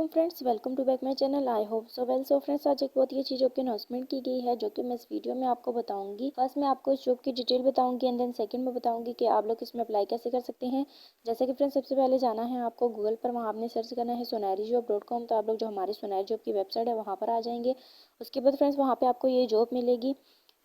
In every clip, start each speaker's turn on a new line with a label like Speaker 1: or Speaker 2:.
Speaker 1: वालेकुम friends, welcome to back my channel. I hope so well. So friends, आज एक बहुत ही अच्छी जॉब की अनाउंसमेंट की गई है जो कि मैं इस वीडियो में आपको बताऊंगी। फर्स्ट मैं आपको इस जॉब की डिटेल बताऊंगी एंड देन सेकंड में बताऊंगी कि आप लोग इसमें अप्लाई कैसे कर सकते हैं। जैसे कि फ्रेंड्स, सबसे पहले जाना है आपको गूगल पर, वहाँ आपने सर्च करना है sonarijob.com। तो आप लोग जो हमारी सोनारी जॉब की वेबसाइट है वहाँ पर आ जाएंगे। उसके बाद फ्रेंड्स वहाँ पर आपको ये जॉब मिलेगी।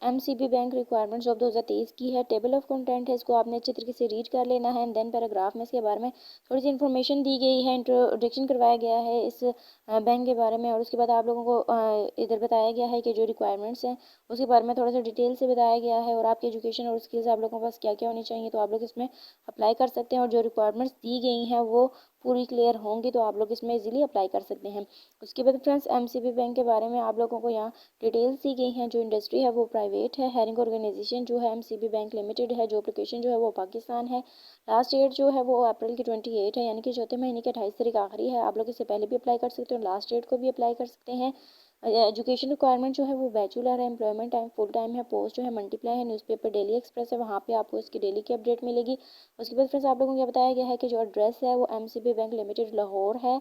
Speaker 1: एमसीबी बैंक रिक्वायरमेंट जॉब 2023 की है। टेबल ऑफ कंटेंट है, इसको आपने अच्छे तरीके से रीड कर लेना है एंड देन पैराग्राफ में इसके बारे में थोड़ी सी इन्फॉर्मेशन दी गई है, इंट्रोडक्शन करवाया गया है इस बैंक के बारे में। और उसके बाद आप लोगों को इधर बताया गया है कि जो रिक्वायरमेंट्स हैं उसके बारे में थोड़ा सा डिटेल से बताया गया है, और आपकी एजुकेशन और स्किल्स आप लोगों के पास क्या क्या होनी चाहिए, तो आप लोग इसमें अप्लाई कर सकते हैं। और जो रिक्वायरमेंट्स दी गई हैं वो पूरी क्लियर होंगी तो आप लोग इसमें इजीली अप्लाई कर सकते हैं। उसके बाद फ्रेंड्स, एमसीबी बैंक के बारे में आप लोगों को यहाँ डिटेल्स दी गई हैं। जो इंडस्ट्री है वो प्राइवेट है। हायरिंग ऑर्गेनाइजेशन जो है एमसीबी बैंक लिमिटेड है। जॉब लोकेशन जो है वो पाकिस्तान है। लास्ट डेट जो है वो अप्रैल की 28 है, यानी कि चौथे महीने की 28 तारीख आखिरी है। आप लोग इससे पहले भी अप्लाई कर सकते हो, लास्ट डेट को भी अप्लाई कर सकते हैं। एजुकेशन रिक्वायरमेंट जो है वो बैचलर है। एम्प्लॉयमेंट टाइम फुल टाइम है। पोस्ट जो है मल्टीप्लाई है। न्यूज़पेपर डेली एक्सप्रेस है, वहाँ पे आपको इसकी डेली की अपडेट मिलेगी। उसके बाद फ्रेंड्स आप लोगों को यह बताया गया है कि जो एड्रेस है वो एमसीबी बैंक लिमिटेड लाहौर है।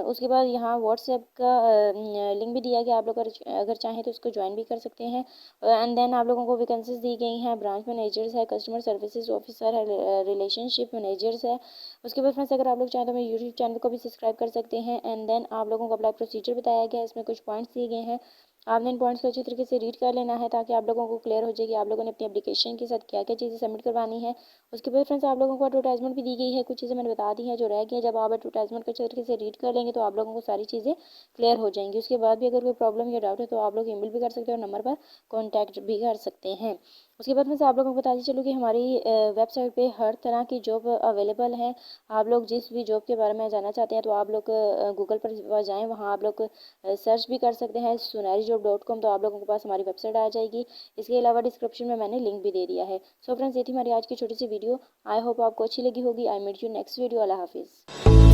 Speaker 1: उसके बाद यहाँ व्हाट्सएप का लिंक भी दिया गया, आप लोग अगर चाहें तो इसको ज्वाइन भी कर सकते हैं। एंड देन आप लोगों को वैकेंसीज दी गई हैं। ब्रांच मैनेजर्स है, कस्टमर सर्विसेज ऑफिसर है, रिलेशनशिप मैनेजर्स है। उसके बाद फ्रेंड्स अगर आप लोग चाहें तो मेरे यूट्यूब चैनल को भी सब्सक्राइब कर सकते हैं। एंड देन आप लोगों को अप्लाई प्रोसीजर बताया गया है, इसमें कुछ पॉइंट्स दिए गए हैं। आपने इन पॉइंट्स को अच्छी तरीके से रीड कर लेना है ताकि आप लोगों को क्लियर हो जाए कि आप लोगों ने अपनी एप्लीकेशन के साथ क्या क्या चीज़ें सबमिट करवानी है। उसके बाद फ्रेंड्स आप लोगों को एडवर्टाइजमेंट भी दी गई है, कुछ चीज़ें मैंने बता दी हैं जो रह गई हैं। जब आप एडवर्टाइजमेंट को अच्छे तरीके से रीड कर लेंगे तो आप लोगों को सारी चीज़ें क्लियर हो जाएंगी। उसके बाद भी अगर कोई प्रॉब्लम या डाउट है तो आप लोग ईमेल भी कर सकते हैं और नंबर पर कॉन्टैक्ट भी कर सकते हैं। उसके बाद मैं आप लोगों को बताती चलूँ कि हमारी वेबसाइट पे हर तरह की जॉब अवेलेबल है। आप लोग जिस भी जॉब के बारे में जानना चाहते हैं तो आप लोग गूगल पर जाएं, वहाँ आप लोग सर्च भी कर सकते हैं sonarijob.com। तो आप लोगों के पास हमारी वेबसाइट आ जाएगी। इसके अलावा डिस्क्रिप्शन में मैंने लिंक भी दे दिया है। सो फ्रेंड्स, ये थी हमारी आज की छोटी सी वीडियो। आई होप आपको अच्छी लगी होगी। I meet you next video. अल्लाह हाफिज़।